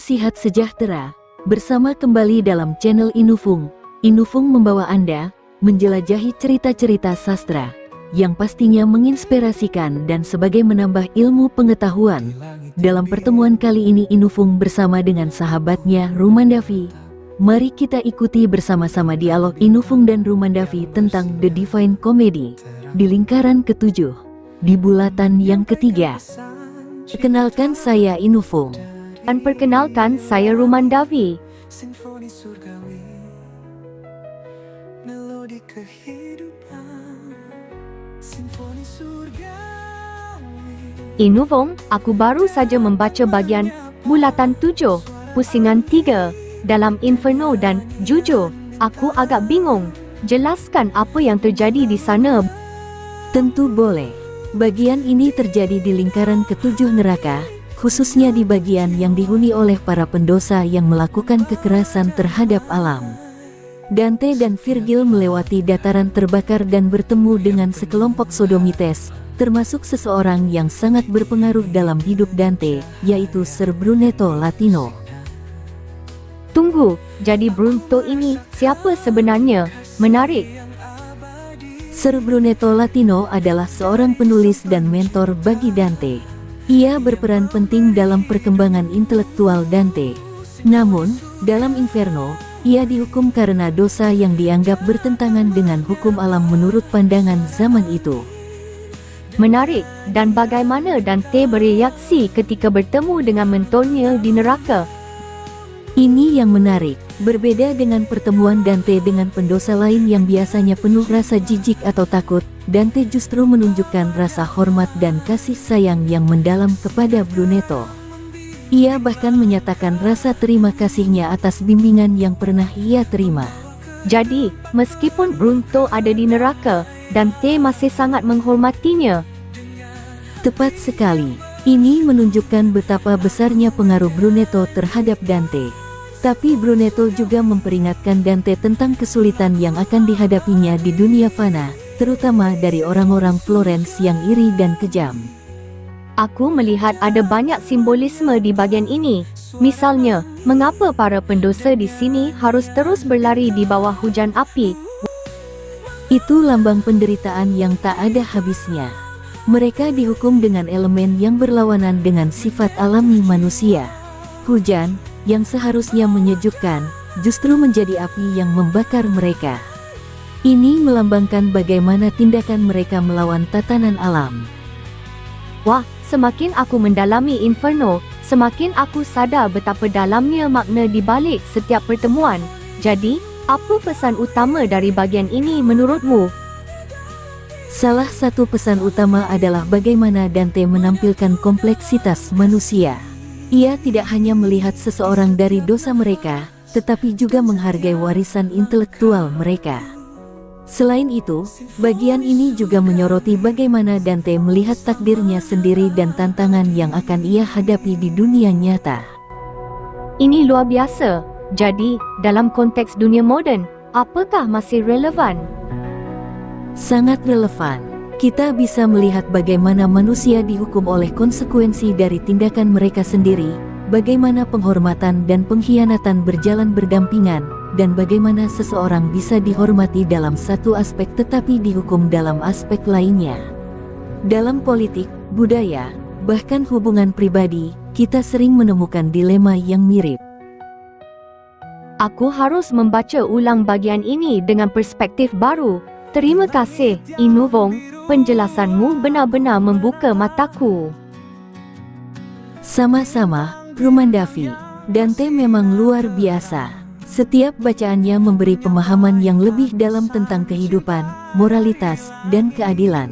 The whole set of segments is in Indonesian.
Sihat sejahtera, bersama kembali dalam channel Inufung. Inufung membawa Anda menjelajahi cerita-cerita sastra yang pastinya menginspirasikan dan sebagai menambah ilmu pengetahuan. Dalam pertemuan kali ini Inufung bersama dengan sahabatnya Rumandavi. Mari kita ikuti bersama-sama dialog Inufung dan Rumandavi tentang The Divine Comedy di lingkaran ketujuh, di bulatan yang ketiga. Perkenalkan, saya Inufung. Dan perkenalkan, saya Rumandavi. Simfoni surgawi, melodi kehidupan, simfoni surgawi. Inufung, aku baru saja membaca bagian bulatan 7, pusingan 3 dalam Inferno dan jujur, aku agak bingung. Jelaskan apa yang terjadi di sana. Tentu boleh. Bagian ini terjadi di lingkaran ketujuh neraka, khususnya di bagian yang dihuni oleh para pendosa yang melakukan kekerasan terhadap alam. Dante dan Virgil melewati dataran terbakar dan bertemu dengan sekelompok sodomites, termasuk seseorang yang sangat berpengaruh dalam hidup Dante, yaitu Ser Brunetto Latino. Tunggu, jadi Brunetto ini siapa sebenarnya? Menarik. Ser Brunetto Latino adalah seorang penulis dan mentor bagi Dante. Ia berperan penting dalam perkembangan intelektual Dante. Namun, dalam Inferno, ia dihukum karena dosa yang dianggap bertentangan dengan hukum alam menurut pandangan zaman itu. Menarik, dan bagaimana Dante bereaksi ketika bertemu dengan mentornya di neraka? Ini yang menarik, berbeda dengan pertemuan Dante dengan pendosa lain yang biasanya penuh rasa jijik atau takut. Dante justru menunjukkan rasa hormat dan kasih sayang yang mendalam kepada Brunetto. Ia bahkan menyatakan rasa terima kasihnya atas bimbingan yang pernah ia terima. Jadi, meskipun Brunetto ada di neraka, Dante masih sangat menghormatinya. Tepat sekali. Ini menunjukkan betapa besarnya pengaruh Brunetto terhadap Dante. Tapi Brunetto juga memperingatkan Dante tentang kesulitan yang akan dihadapinya di dunia fana, terutama dari orang-orang Florence yang iri dan kejam. Aku melihat ada banyak simbolisme di bagian ini. Misalnya, mengapa para pendosa di sini harus terus berlari di bawah hujan api? Itu lambang penderitaan yang tak ada habisnya. Mereka dihukum dengan elemen yang berlawanan dengan sifat alami manusia. Hujan, yang seharusnya menyejukkan, justru menjadi api yang membakar mereka. Ini melambangkan bagaimana tindakan mereka melawan tatanan alam. Wah, semakin aku mendalami Inferno, semakin aku sadar betapa dalamnya makna di balik setiap pertemuan. Jadi, apa pesan utama dari bagian ini menurutmu? Salah satu pesan utama adalah bagaimana Dante menampilkan kompleksitas manusia. Ia tidak hanya melihat seseorang dari dosa mereka, tetapi juga menghargai warisan intelektual mereka. Selain itu, bagian ini juga menyoroti bagaimana Dante melihat takdirnya sendiri dan tantangan yang akan ia hadapi di dunia nyata. Ini luar biasa. Jadi, dalam konteks dunia moden, apakah masih relevan? Sangat relevan. Kita bisa melihat bagaimana manusia dihukum oleh konsekuensi dari tindakan mereka sendiri, bagaimana penghormatan dan pengkhianatan berjalan berdampingan, dan bagaimana seseorang bisa dihormati dalam satu aspek tetapi dihukum dalam aspek lainnya. Dalam politik, budaya, bahkan hubungan pribadi, kita sering menemukan dilema yang mirip. Aku harus membaca ulang bagian ini dengan perspektif baru. Terima kasih, Inufung. Penjelasanmu benar-benar membuka mataku. Sama-sama, Rumandavi. Dante memang luar biasa. Setiap bacaannya memberi pemahaman yang lebih dalam tentang kehidupan, moralitas, dan keadilan.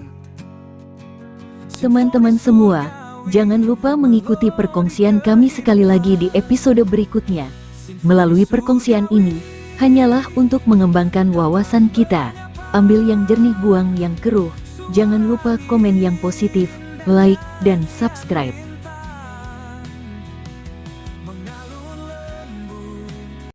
Teman-teman semua, jangan lupa mengikuti perkongsian kami sekali lagi di episode berikutnya. Melalui perkongsian ini, hanyalah untuk mengembangkan wawasan kita. Ambil yang jernih, buang yang keruh. Jangan lupa komen yang positif, like, dan subscribe.